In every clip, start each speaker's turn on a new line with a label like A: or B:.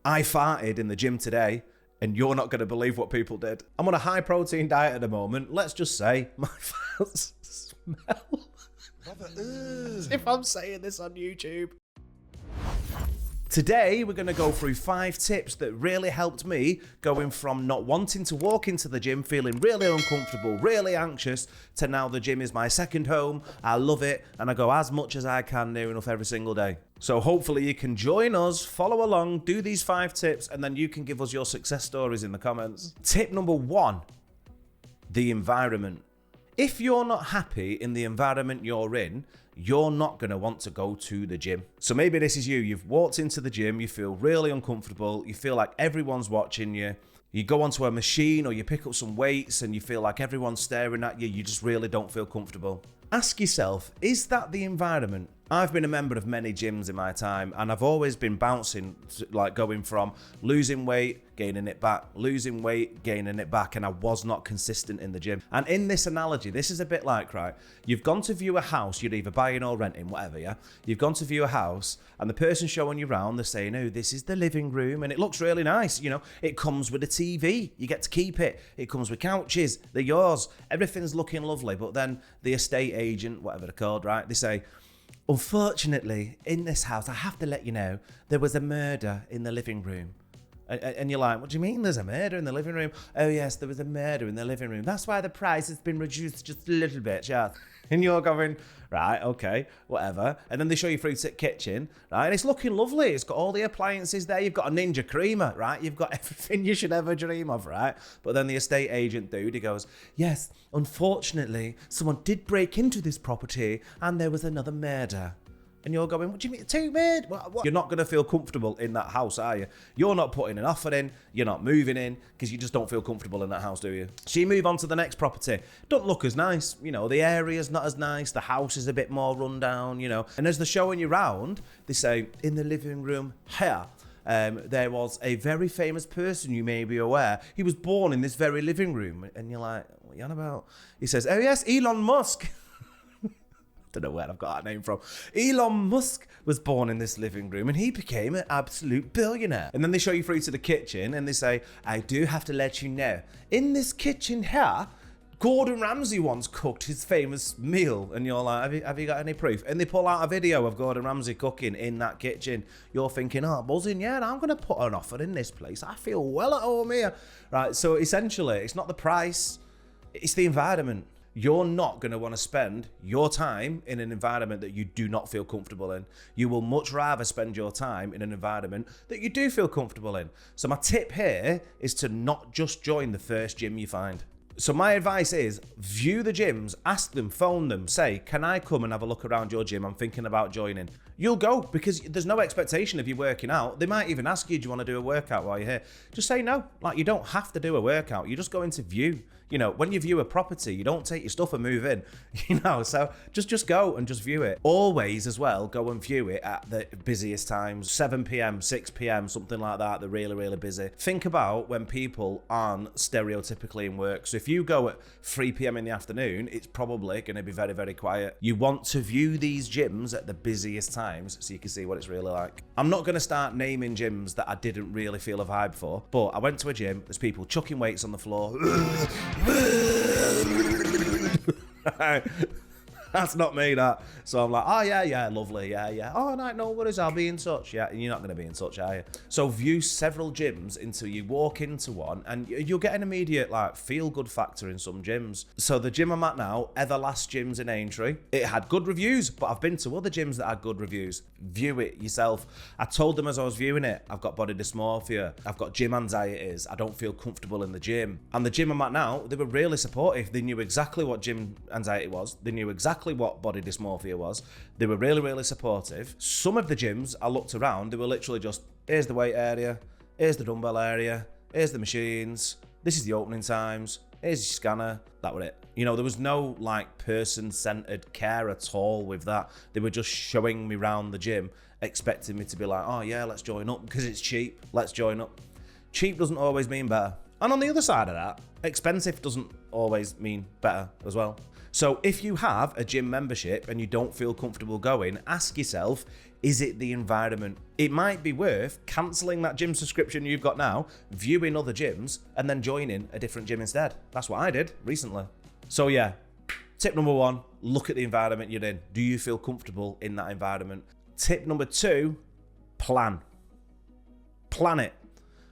A: I farted in the gym today, and you're not going to believe what people did. I'm on a high protein diet at the moment. Let's just say my farts smell. As if I'm saying this on YouTube. Today, we're going to go through 5 tips that really helped me going from not wanting to walk into the gym, feeling really uncomfortable, really anxious, to now the gym is my second home. I love it, and I go as much as I can near enough every single day. So hopefully you can join us, follow along, do these 5 tips, and then you can give us your success stories in the comments. Tip number 1, the environment. If you're not happy in the environment you're in, you're not going to want to go to the gym. So maybe this is you. You've walked into the gym, you feel really uncomfortable, you feel like everyone's watching you. You go onto a machine or you pick up some weights and you feel like everyone's staring at you. You just really don't feel comfortable. Ask yourself, is that the environment? I've been a member of many gyms in my time, and I've always been bouncing, like going from losing weight, gaining it back, losing weight, gaining it back, and I was not consistent in the gym. And in this analogy, this is a bit like, right, you've gone to view a house, you're either buying or renting, whatever, yeah? You've gone to view a house, and the person showing you around, they're saying, oh, this is the living room, and it looks really nice, you know, it comes with a TV, you get to keep it, it comes with couches, they're yours, everything's looking lovely, but then the estate agent, whatever they're called, right, they say, unfortunately, in this house, I have to let you know, there was a murder in the living room. And you're like, what do you mean there's a murder in the living room? Oh yes, there was a murder in the living room. That's why the price has been reduced just a little bit, yeah. And you're going, right, okay, whatever. And then they show you through to the kitchen, right? And it's looking lovely. It's got all the appliances there. You've got a Ninja creamer, right? You've got everything you should ever dream of, right? But then the estate agent dude, he goes, yes, unfortunately, someone did break into this property and there was another murder. And you're going, what do you mean, 2 mid? What? You're not going to feel comfortable in that house, are you? You're not putting an offer in, you're not moving in, because you just don't feel comfortable in that house, do you? So you move on to the next property. Don't look as nice, you know, the area's not as nice, the house is a bit more run down, you know. And as they're showing you round, they say, in the living room here, there was a very famous person, you may be aware. He was born in this very living room. And you're like, what are you on about? He says, oh yes, Elon Musk. Don't know where I've got that name from. Elon Musk was born in this living room and he became an absolute billionaire. And then they show you through to the kitchen and they say, I do have to let you know, in this kitchen here, Gordon Ramsay once cooked his famous meal. And you're like, have you got any proof? And they pull out a video of Gordon Ramsay cooking in that kitchen. You're thinking, oh, buzzing, yeah, I'm going to put an offer in this place. I feel well at home here. Right, so essentially, it's not the price, it's the environment. You're not going to want to spend your time in an environment that you do not feel comfortable in. You will much rather spend your time in an environment that you do feel comfortable in. So my tip here is to not just join the first gym you find. So my advice is view the gyms, ask them, phone them, say, can I come and have a look around your gym? I'm thinking about joining. You'll go because there's no expectation of you working out. They might even ask you, do you want to do a workout while you're here? Just say no. Like, you don't have to do a workout. You just go into view. You know, when you view a property, you don't take your stuff and move in, you know, so just go and just view it. Always as well, go and view it at the busiest times, 7 p.m, 6 p.m, something like that. They're really, really busy. Think about when people aren't stereotypically in work. So if you go at 3 p.m. in the afternoon, it's probably going to be very, very quiet. You want to view these gyms at the busiest times so you can see what it's really like. I'm not going to start naming gyms that I didn't really feel a vibe for, but I went to a gym, there's people chucking weights on the floor. That's not me, that. So I'm like, oh yeah, lovely, yeah. Oh, no worries, I'll be in touch. Yeah, and you're not going to be in touch, are you? So view several gyms until you walk into one, and you'll get an immediate like feel-good factor in some gyms. So the gym I'm at now, Everlast Gyms in Aintree, it had good reviews, but I've been to other gyms that had good reviews. View it yourself. I told them as I was viewing it, I've got body dysmorphia, I've got gym anxieties, I don't feel comfortable in the gym. And the gym I'm at now, they were really supportive. They knew exactly what gym anxiety was. They knew exactly what body dysmorphia was. They were really, really supportive. Some of the gyms I looked around, they were literally just, here's the weight area, here's the dumbbell area, here's the machines, this is the opening times, here's your scanner, that was it. You know, there was no like person-centered care at all with that. They were just showing me around the gym, expecting me to be like, oh yeah, let's join up because it's cheap, let's join up. Cheap doesn't always mean better. And on the other side of that, expensive doesn't always mean better as well. So if you have a gym membership and you don't feel comfortable going, ask yourself, is it the environment? It might be worth cancelling that gym subscription you've got now, viewing other gyms, and then joining a different gym instead. That's what I did recently. So yeah, tip number 1, look at the environment you're in. Do you feel comfortable in that environment? Tip number 2, plan. Plan it.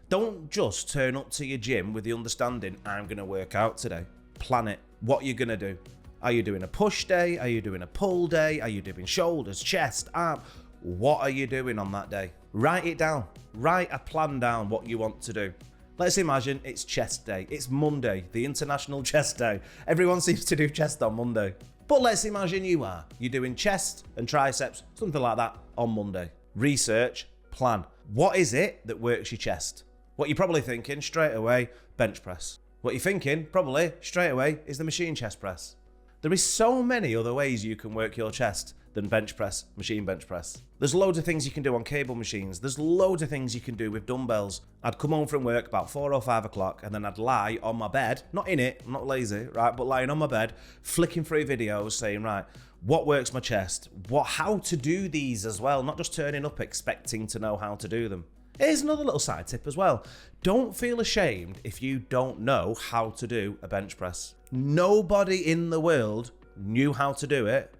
A: Don't just turn up to your gym with the understanding, I'm going to work out today. Plan it. What you're going to do. Are you doing a push day? Are you doing a pull day? Are you doing shoulders, chest, arm? What are you doing on that day? Write it down. Write a plan down what you want to do. Let's imagine it's chest day. It's Monday, the International Chest Day. Everyone seems to do chest on Monday. But let's imagine you're doing chest and triceps, something like that, on Monday. Research, plan. What is it that works your chest? What you're probably thinking straight away, bench press. What you're thinking probably straight away is the machine chest press. There is so many other ways you can work your chest than bench press, machine bench press. There's loads of things you can do on cable machines. There's loads of things you can do with dumbbells. I'd come home from work about 4 or 5 o'clock and then I'd lie on my bed, not in it, I'm not lazy, right, but lying on my bed, flicking through videos saying, right, what works my chest? How to do these as well, not just turning up expecting to know how to do them. Here's another little side tip as well. Don't feel ashamed if you don't know how to do a bench press. Nobody in the world knew how to do it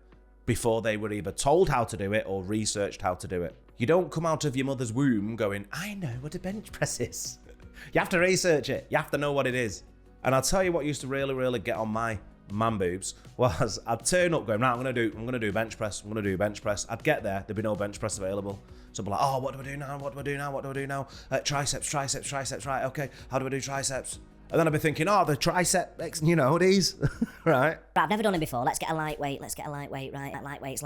A: before they were either told how to do it or researched how to do it. You don't come out of your mother's womb going, I know what a bench press is. You have to research it. You have to know what it is. And I'll tell you what used to really, really get on my man boobs was I'd turn up going, right, I'm gonna do bench press, I'd get there, there'd be no bench press available. So I'd be like, oh, what do I do now? Triceps, right, okay, how do I do triceps? And then I'd be thinking, oh, the tricep, you know, these, right?
B: I've never done it before, let's get a lightweight, right? Lightweights,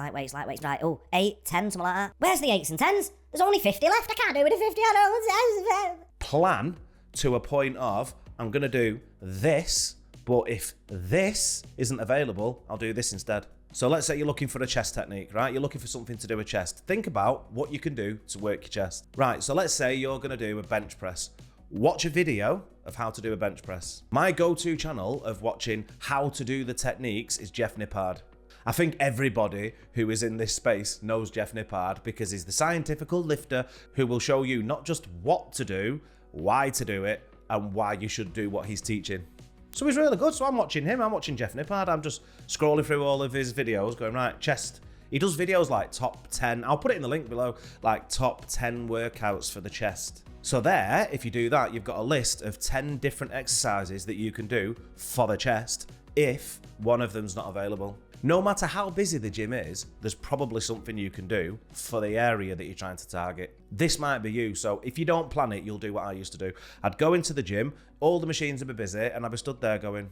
B: right, oh, 8, 10, something like that. Where's the 8s and 10s? There's only 50 left, I can't do it at 50, I don't.
A: Plan to a point of, I'm gonna do this, but if this isn't available, I'll do this instead. So let's say you're looking for a chest technique, right? You're looking for something to do with chest. Think about what you can do to work your chest. Right, so let's say you're gonna do a bench press. Watch a video of how to do a bench press. My go-to channel of watching how to do the techniques is Jeff Nippard. I think everybody who is in this space knows Jeff Nippard because he's the scientifical lifter who will show you not just what to do, why to do it, and why you should do what he's teaching. So he's really good. So I'm watching him. I'm watching Jeff Nippard. I'm just scrolling through all of his videos going, right, chest. He does videos like top 10. I'll put it in the link below, like top 10 workouts for the chest. So there, if you do that, you've got a list of 10 different exercises that you can do for the chest if one of them's not available. No matter how busy the gym is, there's probably something you can do for the area that you're trying to target. This might be you, so if you don't plan it, you'll do what I used to do. I'd go into the gym, all the machines would be busy, and I'd be stood there going,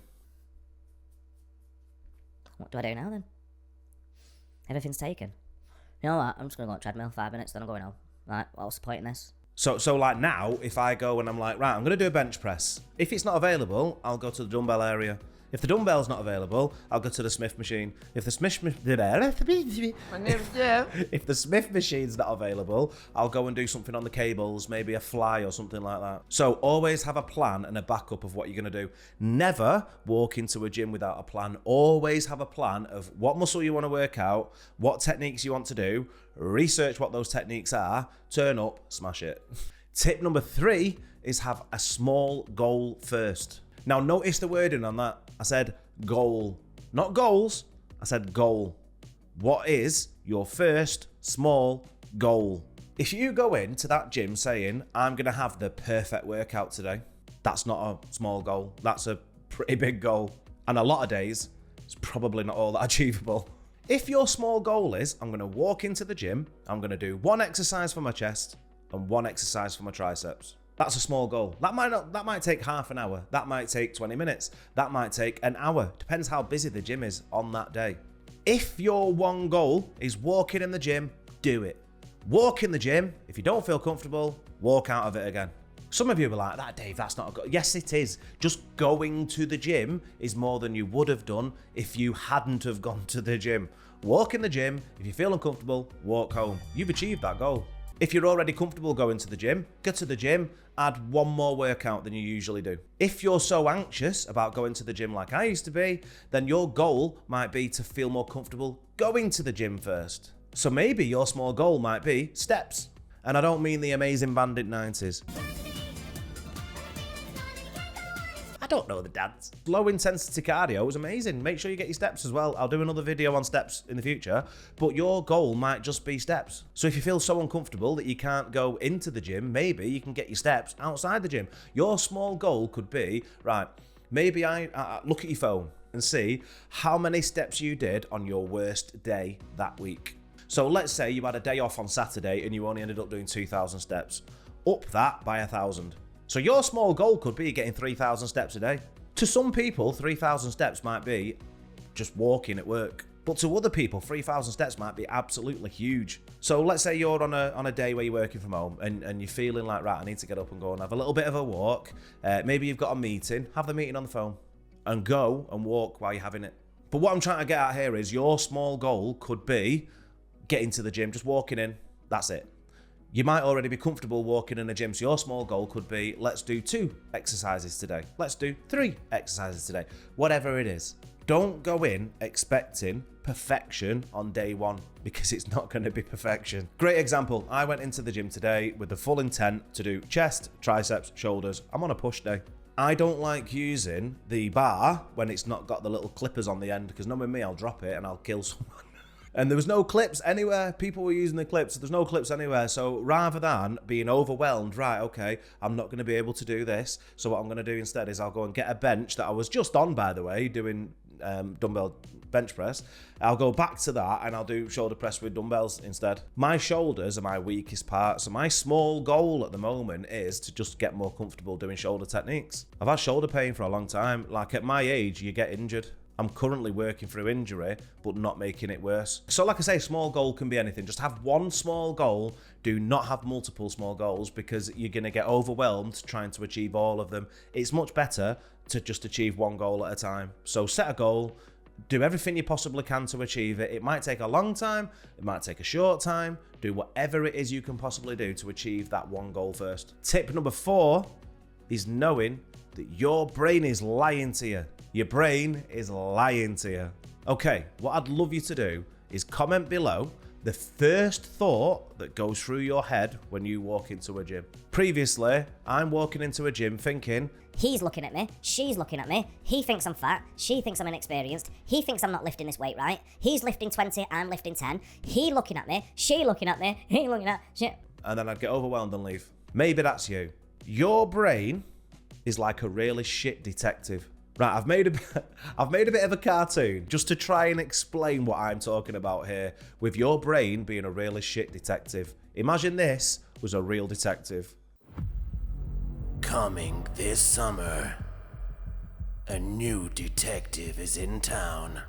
B: what do I do now then? Everything's taken. You know what, I'm just going to go on a treadmill 5 minutes, then I'm going home. Right, what's the point in this?
A: So like now, if I go and I'm like, right, I'm going to do a bench press. If it's not available, I'll go to the dumbbell area. If the dumbbell's not available, I'll go to the Smith machine. If the Smith machine's not available, I'll go and do something on the cables, maybe a fly or something like that. So always have a plan and a backup of what you're going to do. Never walk into a gym without a plan. Always have a plan of what muscle you want to work out, what techniques you want to do, research what those techniques are, turn up, smash it. Tip number 3 is have a small goal first. Now notice the wording on that. I said goal, not goals. I said goal. What is your first small goal? If you go into that gym saying, I'm going to have the perfect workout today, that's not a small goal. That's a pretty big goal. And a lot of days, it's probably not all that achievable. If your small goal is, I'm going to walk into the gym, I'm going to do 1 exercise for my chest and 1 exercise for my triceps. That's a small goal. That might take half an hour. That might take 20 minutes. That might take an hour. Depends how busy the gym is on that day. If your one goal is walking in the gym, do it. Walk in the gym. If you don't feel comfortable, walk out of it again. Some of you will be like, that Dave, that's not a goal. Yes, it is. Just going to the gym is more than you would have done if you hadn't have gone to the gym. Walk in the gym. If you feel uncomfortable, walk home. You've achieved that goal. If you're already comfortable going to the gym, go to the gym, add one more workout than you usually do. If you're so anxious about going to the gym like I used to be, then your goal might be to feel more comfortable going to the gym first. So maybe your small goal might be steps. And I don't mean the Amazing Bandit 90s. I don't know the dance. Low intensity cardio is amazing. Make sure you get your steps as well. I'll do another video on steps in the future, but your goal might just be steps. So if you feel so uncomfortable that you can't go into the gym, maybe you can get your steps outside the gym. Your small goal could be, right, maybe I look at your phone and see how many steps you did on your worst day that week. So let's say you had a day off on Saturday and you only ended up doing 2,000 steps. Up that by 1,000. So your small goal could be getting 3,000 steps a day. To some people, 3,000 steps might be just walking at work. But to other people, 3,000 steps might be absolutely huge. So let's say you're on a day where you're working from home and you're feeling like, right, I need to get up and go and have a little bit of a walk. Maybe you've got a meeting, have the meeting on the phone and go and walk while you're having it. But what I'm trying to get at here is your small goal could be getting to the gym, just walking in, that's it. You might already be comfortable walking in a gym, so your small goal could be, let's do 2 exercises today. Let's do 3 exercises today. Whatever it is. Don't go in expecting perfection on day 1, because it's not going to be perfection. Great example. I went into the gym today with the full intent to do chest, triceps, shoulders. I'm on a push day. I don't like using the bar when it's not got the little clippers on the end, because knowing me, I'll drop it and I'll kill someone. And there was no clips anywhere. People were using the clips. There's no clips anywhere. So rather than being overwhelmed, right, okay, I'm not going to be able to do this. So what I'm going to do instead is I'll go and get a bench that I was just on, by the way, doing dumbbell bench press. I'll go back to that and I'll do shoulder press with dumbbells instead. My shoulders are my weakest part. So my small goal at the moment is to just get more comfortable doing shoulder techniques. I've had shoulder pain for a long time. Like at my age, you get injured. I'm currently working through injury, but not making it worse. So like I say, small goal can be anything. Just have one small goal. Do not have multiple small goals because you're going to get overwhelmed trying to achieve all of them. It's much better to just achieve one goal at a time. So set a goal, do everything you possibly can to achieve it. It might take a long time, it might take a short time. Do whatever it is you can possibly do to achieve that one goal first. Tip number 4 is knowing that your brain is lying to you. Your brain is lying to you. Okay, what I'd love you to do is comment below the first thought that goes through your head when you walk into a gym. Previously, I'm walking into a gym thinking,
B: he's looking at me, she's looking at me, he thinks I'm fat, she thinks I'm inexperienced, he thinks I'm not lifting this weight right, he's lifting 20, I'm lifting 10, he looking at me, she looking at me, he looking at shit.
A: And then I'd get overwhelmed and leave. Maybe that's you. Your brain is like a really shit detective. Right, I've made a bit of a cartoon just to try and explain what I'm talking about here, with your brain being a really shit detective. Imagine this was a real detective.
C: Coming this summer, a new detective is in town.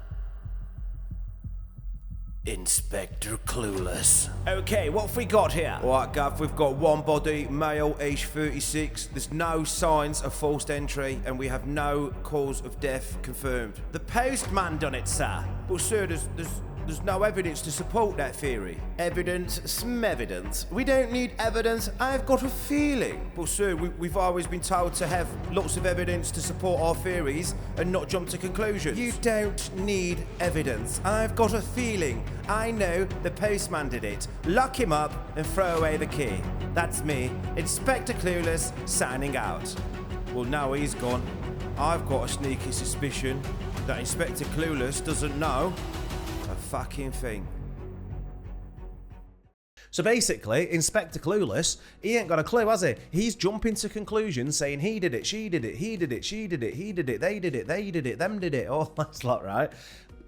C: Inspector Clueless.
D: Okay, what have we got here? Alright, Gav, we've got one body, male, age 36. There's no signs of forced entry, and we have no cause of death confirmed. The postman done it, sir. Well, sir, there's no evidence to support that theory.
C: Evidence, smevidence. We don't need evidence, I've got a feeling.
D: Well, sir, we've always been told to have lots of evidence to support our theories and not jump to conclusions.
C: You don't need evidence, I've got a feeling. I know the postman did it. Lock him up and throw away the key. That's me, Inspector Clueless, signing out.
D: Well, now he's gone. I've got a sneaky suspicion that Inspector Clueless doesn't know a fucking thing.
A: So basically, Inspector Clueless, he ain't got a clue, has he? He's jumping to conclusions saying he did it, she did it, he did it, she did it, he did it, they did it, them did it, all that's lot, right?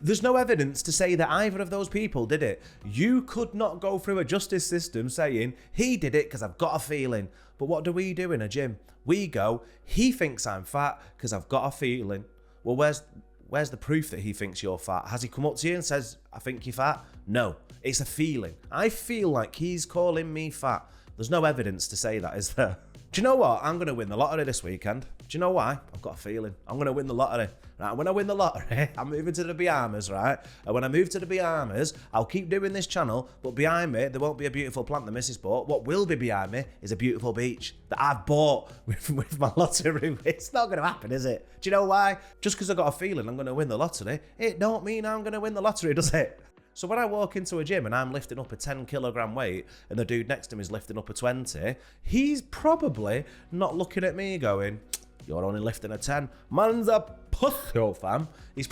A: There's no evidence to say that either of those people did it. You could not go through a justice system saying, he did it because I've got a feeling. But what do we do in a gym? We go, he thinks I'm fat because I've got a feeling. Well, where's the proof that he thinks you're fat? Has he come up to you and says, I think you're fat? No, it's a feeling. I feel like he's calling me fat. There's no evidence to say that, is there? Do you know what? I'm going to win the lottery this weekend. Do you know why? I've got a feeling. I'm going to win the lottery. Right, when I win the lottery, I'm moving to the Bahamas, right? And when I move to the Bahamas, I'll keep doing this channel, but behind me, there won't be a beautiful plant the missus bought. What will be behind me is a beautiful beach that I've bought with my lottery. It's not going to happen, is it? Do you know why? Just because I got a feeling I'm going to win the lottery, it don't mean I'm going to win the lottery, does it? So when I walk into a gym and I'm lifting up a 10 kilogram weight and the dude next to me is lifting up a 20, he's probably not looking at me going, you're only lifting a 10. Man's a pussy, fam. He's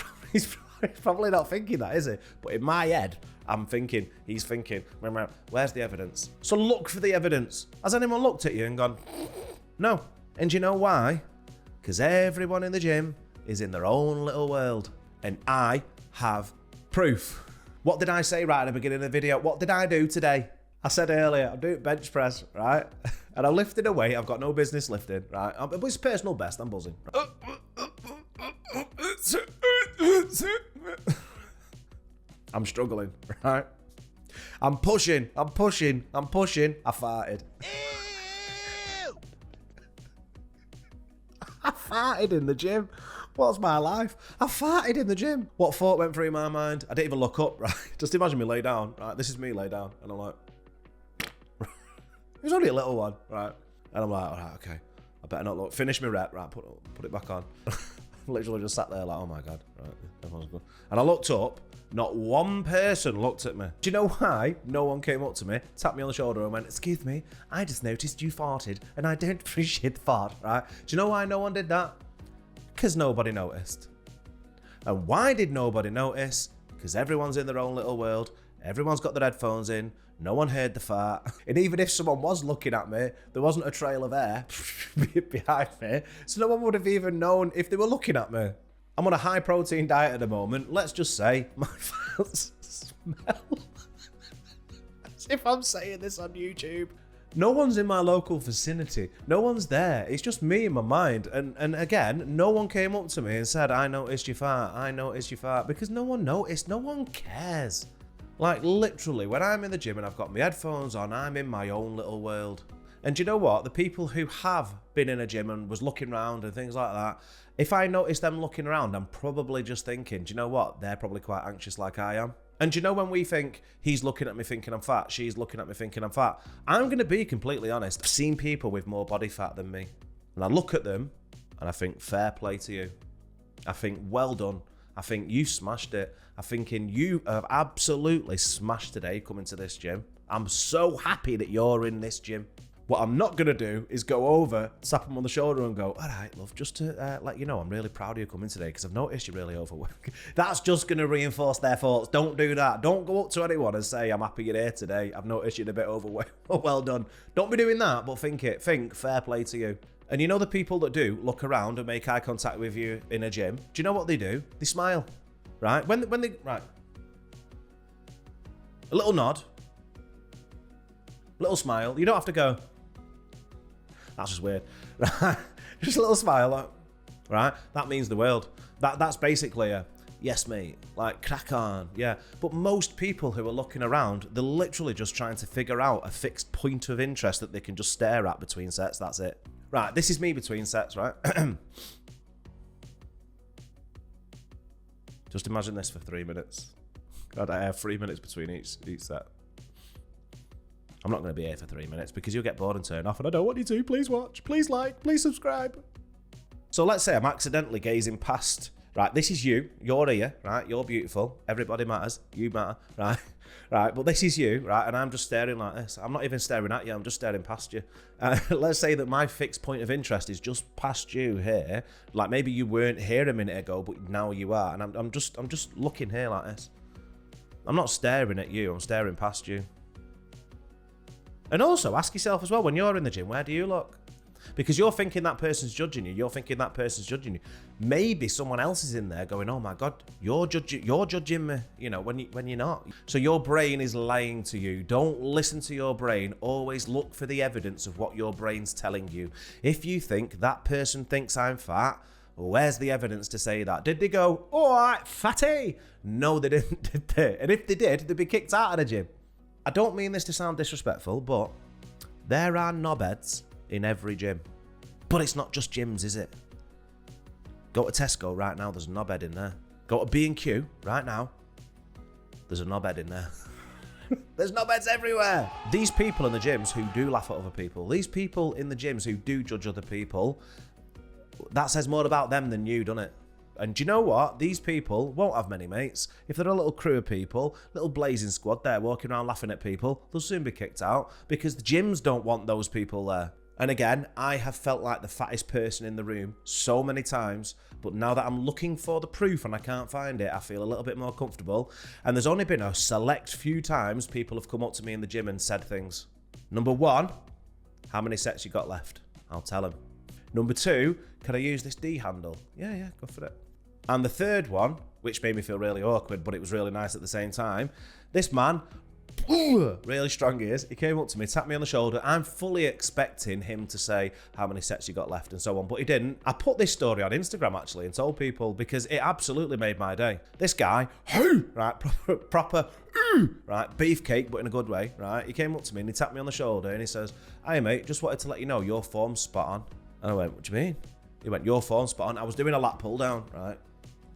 A: probably not thinking that, is he? But in my head, he's thinking, where's the evidence? So look for the evidence. Has anyone looked at you and gone, no? And do you know why? Because everyone in the gym is in their own little world. And I have proof. What did I say right at the beginning of the video? What did I do today? I said earlier, I'm doing bench press, right? And I'm lifting a weight I've got no business lifting, right? But it's personal best, I'm buzzing. I'm struggling, right? I'm pushing. I farted. I farted in the gym. What's my life? I farted in the gym. What thought went through my mind? I didn't even look up, right? Just imagine me lay down, right? This is me lay down. And I'm like, it was only a little one, right? And I'm like, all right, okay. I better not look. Finish my rep, right? Put it back on. Literally just sat there like, oh my God, right? Everyone's good. And I looked up. Not one person looked at me. Do you know why? No one came up to me, tapped me on the shoulder and went, excuse me, I just noticed you farted and I don't appreciate the fart, right? Do you know why no one did that? Because nobody noticed. And why did nobody notice? Because everyone's in their own little world. Everyone's got their headphones in. No one heard the fart. And even if someone was looking at me, there wasn't a trail of air behind me. So no one would have even known if they were looking at me. I'm on a high protein diet at the moment. Let's just say my farts smell. As if I'm saying this on YouTube. No one's in my local vicinity. No one's there. It's just me in my mind. And again, no one came up to me and said, I noticed you fart. I noticed you fart. Because no one noticed. No one cares. Like literally, when I'm in the gym and I've got my headphones on, I'm in my own little world. And do you know what? The people who have been in a gym and was looking around and things like that, if I notice them looking around, I'm probably just thinking, do you know what? They're probably quite anxious like I am. And do you know when we think, he's looking at me thinking I'm fat, she's looking at me thinking I'm fat, I'm going to be completely honest. I've seen people with more body fat than me. And I look at them and I think, fair play to you. I think, well done. I think you smashed it. I'm thinking, you have absolutely smashed today coming to this gym. I'm so happy that you're in this gym. What I'm not going to do is go over, tap him on the shoulder and go, all right, love, just to let you know, I'm really proud of you coming today because I've noticed you're really overweight. That's just going to reinforce their thoughts. Don't do that. Don't go up to anyone and say, I'm happy you're here today. I've noticed you're a bit overweight. Well done. Don't be doing that, but think fair play to you. And you know the people that do look around and make eye contact with you in a gym, do you know what they do? They smile, right? When they, right. A little nod. A little smile. You don't have to go, that's just weird. Just a little smile, like, right? That means the world. That's basically a, yes, mate, like, crack on, yeah. But most people who are looking around, they're literally just trying to figure out a fixed point of interest that they can just stare at between sets, that's it. Right, this is me between sets, right? Just imagine this for 3 minutes. God, I have 3 minutes between each set. I'm not going to be here for 3 minutes because you'll get bored and turn off, and I don't want you to. Please watch, please like, please subscribe. So let's say I'm accidentally gazing past, right, this is you, you're here, right, you're beautiful, everybody matters, you matter, right, right, but this is you, right, and I'm just staring like this. I'm not even staring at you, I'm just staring past you. Let's say that my fixed point of interest is just past you here, like maybe you weren't here a minute ago, but now you are, and I'm just looking here like this. I'm not staring at you, I'm staring past you. And also ask yourself as well, when you're in the gym, where do you look? Because you're thinking that person's judging you. You're thinking that person's judging you. Maybe someone else is in there going, oh my God, you're judging me, you know, when you're not. So your brain is lying to you. Don't listen to your brain. Always look for the evidence of what your brain's telling you. If you think that person thinks I'm fat, where's the evidence to say that? Did they go, all right, fatty? No, they didn't, did they? And if they did, they'd be kicked out of the gym. I don't mean this to sound disrespectful, but there are knobheads in every gym. But it's not just gyms, is it? Go to Tesco right now, there's a knobhead in there. Go to B&Q right now, there's a knobhead in there. There's knobheads everywhere. These people in the gyms who do laugh at other people, these people in the gyms who do judge other people, that says more about them than you, doesn't it? And do you know what? These people won't have many mates. If they're a little crew of people, little blazing squad there walking around laughing at people, they'll soon be kicked out because the gyms don't want those people there. And again, I have felt like the fattest person in the room so many times, but now that I'm looking for the proof and I can't find it, I feel a little bit more comfortable. And there's only been a select few times people have come up to me in the gym and said things. Number one, how many sets you got left? I'll tell them. Number two, can I use this D handle? Yeah, go for it. And the third one, which made me feel really awkward, but it was really nice at the same time, this man, really strong he is, he came up to me, tapped me on the shoulder. I'm fully expecting him to say how many sets you got left and so on, but he didn't. I put this story on Instagram actually and told people because it absolutely made my day. This guy, right, proper, right, beefcake, but in a good way, right? He came up to me and he tapped me on the shoulder and he says, "Hey mate, just wanted to let you know your form's spot on." And I went, "What do you mean?" He went, "Your form's spot on." I was doing a lat pull down, right?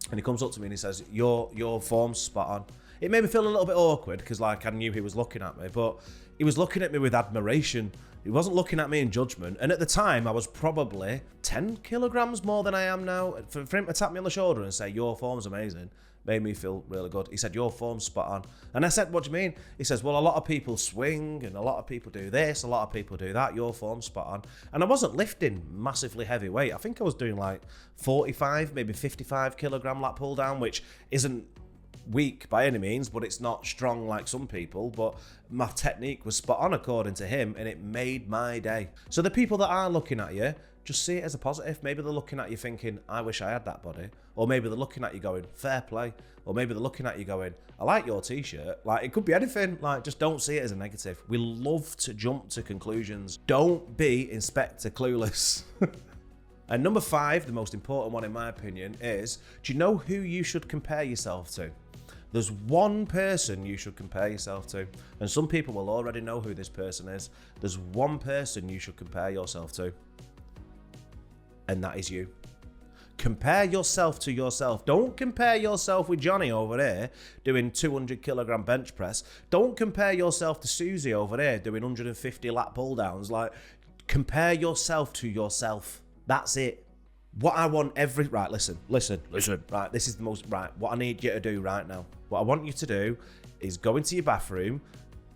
A: And he comes up to me and he says, your form's spot on. It made me feel a little bit awkward because like I knew he was looking at me, but he was looking at me with admiration. He wasn't looking at me in judgment. And at the time, I was probably 10 kilograms more than I am now. For him to tap me on the shoulder and say, "Your form's amazing," made me feel really good. He said, "Your form's spot on." And I said, "What do you mean?" He says, "Well, a lot of people swing and a lot of people do this, a lot of people do that. Your form's spot on." And I wasn't lifting massively heavy weight. I think I was doing like 45, maybe 55 kilogram lat pull down, which isn't weak by any means, but it's not strong like some people. But my technique was spot on according to him, and it made my day. So the people that are looking at you, just see it as a positive. Maybe they're looking at you thinking, "I wish I had that body." Or maybe they're looking at you going, "Fair play." Or maybe they're looking at you going, "I like your t-shirt." Like, it could be anything. Like, just don't see it as a negative. We love to jump to conclusions. Don't be Inspector Clueless. And number 5, the most important one in my opinion, is, do you know who you should compare yourself to? There's one person you should compare yourself to, and some people will already know who this person is. There's one person you should compare yourself to, and that is you. Compare yourself to yourself. Don't compare yourself with Johnny over there doing 200 kilogram bench press. Don't compare yourself to Susie over there doing 150 lat pull downs. Like, compare yourself to yourself. That's it. What I want right, listen. Right, this is the most, right, what I need you to do right now. What I want you to do is go into your bathroom,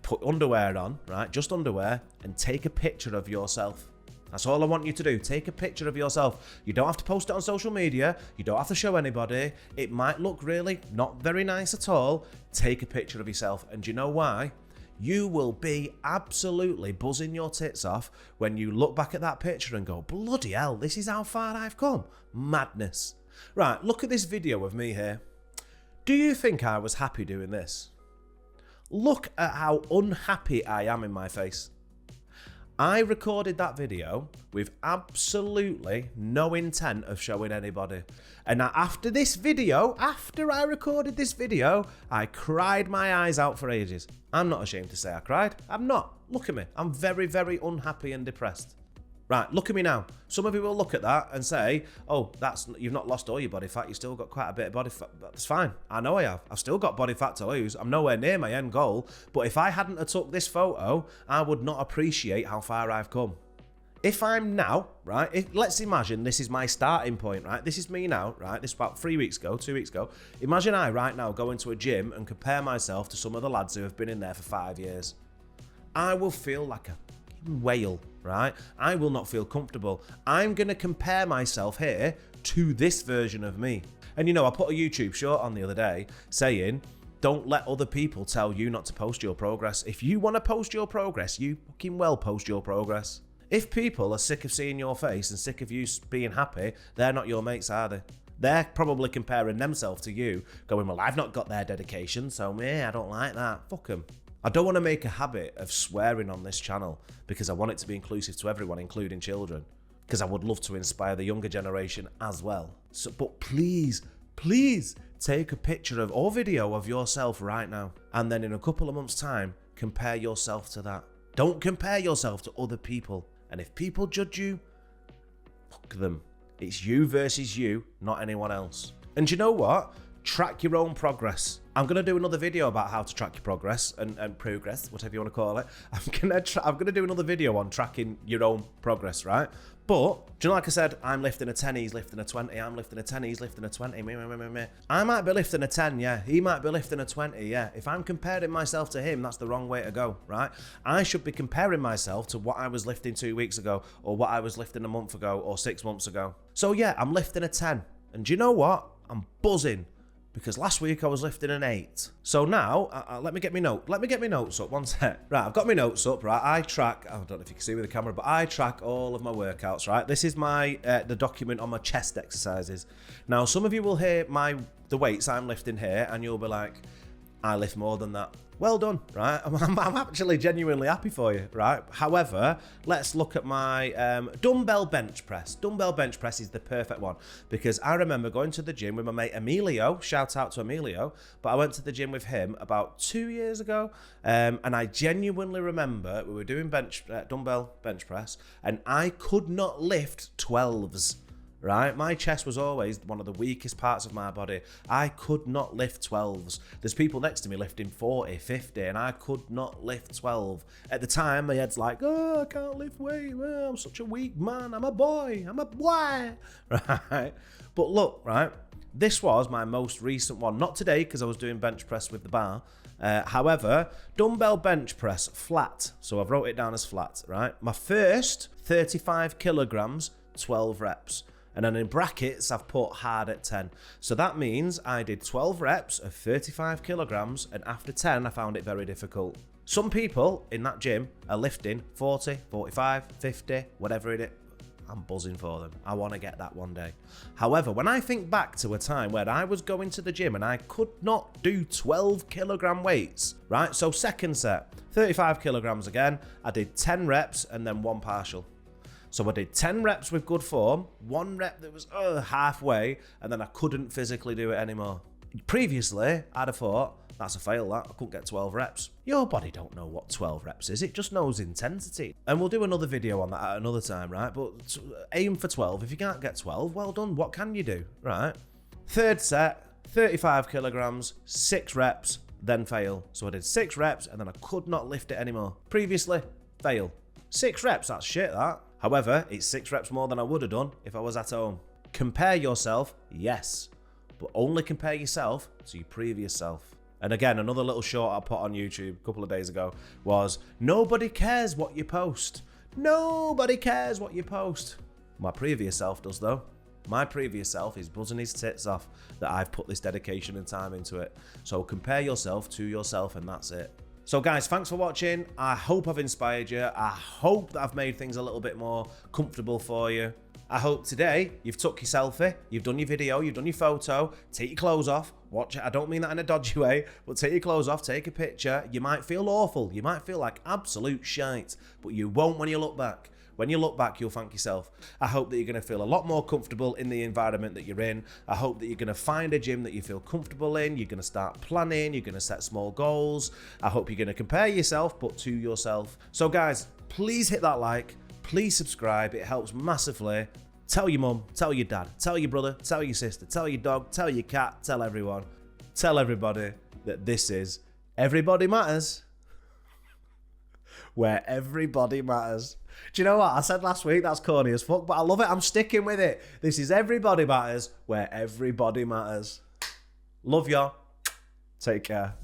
A: put underwear on, right, just underwear, and take a picture of yourself. That's all I want you to do. Take a picture of yourself. You don't have to post it on social media. You don't have to show anybody. It might look really not very nice at all. Take a picture of yourself. And do you know why? You will be absolutely buzzing your tits off when you look back at that picture and go, "Bloody hell, this is how far I've come." Madness. Right, look at this video of me here. Do you think I was happy doing this? Look at how unhappy I am in my face. I recorded that video with absolutely no intent of showing anybody. And after this video, after I recorded this video, I cried my eyes out for ages. I'm not ashamed to say I cried. I'm not. Look at me. I'm very, very unhappy and depressed. Right, look at me now. Some of you will look at that and say, "Oh, you've not lost all your body fat. You've still got quite a bit of body fat." That's fine. I know I have. I've still got body fat to lose. I'm nowhere near my end goal. But if I hadn't have took this photo, I would not appreciate how far I've come. If I'm now, right, let's imagine this is my starting point, right? This is me now, right? This is about 2 weeks ago. Imagine I right now go into a gym and compare myself to some of the lads who have been in there for 5 years. I will feel like a whale, right? I will not feel comfortable. I'm going to compare myself here to this version of me. And you know, I put a YouTube short on the other day saying, don't let other people tell you not to post your progress. If you want to post your progress, you fucking well post your progress. If people are sick of seeing your face and sick of you being happy, they're not your mates, are they? They're probably comparing themselves to you, going, "Well, I've not got their dedication, so I don't like that." Fuck them. I don't want to make a habit of swearing on this channel because I want it to be inclusive to everyone, including children, because I would love to inspire the younger generation as well. So, but please take a picture of or video of yourself right now, and then in a couple of months' time, compare yourself to that. Don't compare yourself to other people. And if people judge you, fuck them. It's you versus you, not anyone else. And you know what? Track your own progress. I'm going to do another video about how to track your progress and progress, whatever you want to call it. I'm going to do another video on tracking your own progress, right? But, do you know, like I said, I'm lifting a 10, he's lifting a 20, I'm lifting a 10, he's lifting a 20, me. I might be lifting a 10, yeah. He might be lifting a 20, yeah. If I'm comparing myself to him, that's the wrong way to go, right? I should be comparing myself to what I was lifting 2 weeks ago, or what I was lifting a month ago, or 6 months ago. So yeah, I'm lifting a 10. And do you know what? I'm buzzing. Because last week I was lifting an 8. So now, let me get my notes up, one sec. Right, I've got my notes up, right? I track, I don't know if you can see with the camera, but I track all of my workouts, right? This is my the document on my chest exercises. Now, some of you will hear the weights I'm lifting here, and you'll be like, I lift more than that. Well done, right? I'm actually genuinely happy for you, right? However, let's look at my dumbbell bench press. Dumbbell bench press is the perfect one because I remember going to the gym with my mate Emilio, shout out to Emilio, but I went to the gym with him about 2 years ago, and I genuinely remember we were doing dumbbell bench press, and I could not lift 12s. Right? My chest was always one of the weakest parts of my body. I could not lift 12s. There's people next to me lifting 40, 50, and I could not lift 12. At the time, my head's like, oh, I can't lift weight. Oh, I'm such a weak man. I'm a boy. Right? But look, right? This was my most recent one. Not today, because I was doing bench press with the bar. However, dumbbell bench press flat. So I've wrote it down as flat, right? My first 35 kilograms, 12 reps. And then in brackets, I've put hard at 10. So that means I did 12 reps of 35 kilograms, and after 10, I found it very difficult. Some people in that gym are lifting 40, 45, 50, whatever it is. I'm buzzing for them. I want to get that one day. However, when I think back to a time where I was going to the gym and I could not do 12 kilogram weights, right? So second set, 35 kilograms again. I did 10 reps and then one partial. So I did 10 reps with good form, 1 rep that was halfway, and then I couldn't physically do it anymore. Previously, I'd have thought, that's a fail that, I couldn't get 12 reps. Your body don't know what 12 reps is, it just knows intensity. And we'll do another video on that at another time, right? But aim for 12. If you can't get 12, well done, what can you do, right? Third set, 35 kilograms, 6 reps, then fail. So I did 6 reps, and then I could not lift it anymore. Previously, fail. 6 reps, that's shit, that. However, it's 6 reps more than I would have done if I was at home. Compare yourself, yes, but only compare yourself to your previous self. And again, another little short I put on YouTube a couple of days ago was, nobody cares what you post. Nobody cares what you post. My previous self does though. My previous self is buzzing his tits off that I've put this dedication and time into it. So compare yourself to yourself, and that's it. So guys, thanks for watching. I hope I've inspired you. I hope that I've made things a little bit more comfortable for you. I hope today you've took your selfie, you've done your video, you've done your photo, take your clothes off, watch it. I don't mean that in a dodgy way, but take your clothes off, take a picture. You might feel awful. You might feel like absolute shite, but you won't when you look back. When you look back, you'll thank yourself. I hope that you're going to feel a lot more comfortable in the environment that you're in. I hope that you're going to find a gym that you feel comfortable in. You're going to start planning. You're going to set small goals. I hope you're going to compare yourself, but to yourself. So guys, please hit that like. Please subscribe. It helps massively. Tell your mum, tell your dad, tell your brother, tell your sister, tell your dog, tell your cat, tell everyone. Tell everybody that this is Everybody Matters, where everybody matters. Do you know what? I said last week that's corny as fuck, but I love it. I'm sticking with it. This is Everybody Matters, where everybody matters. Love ya. Take care.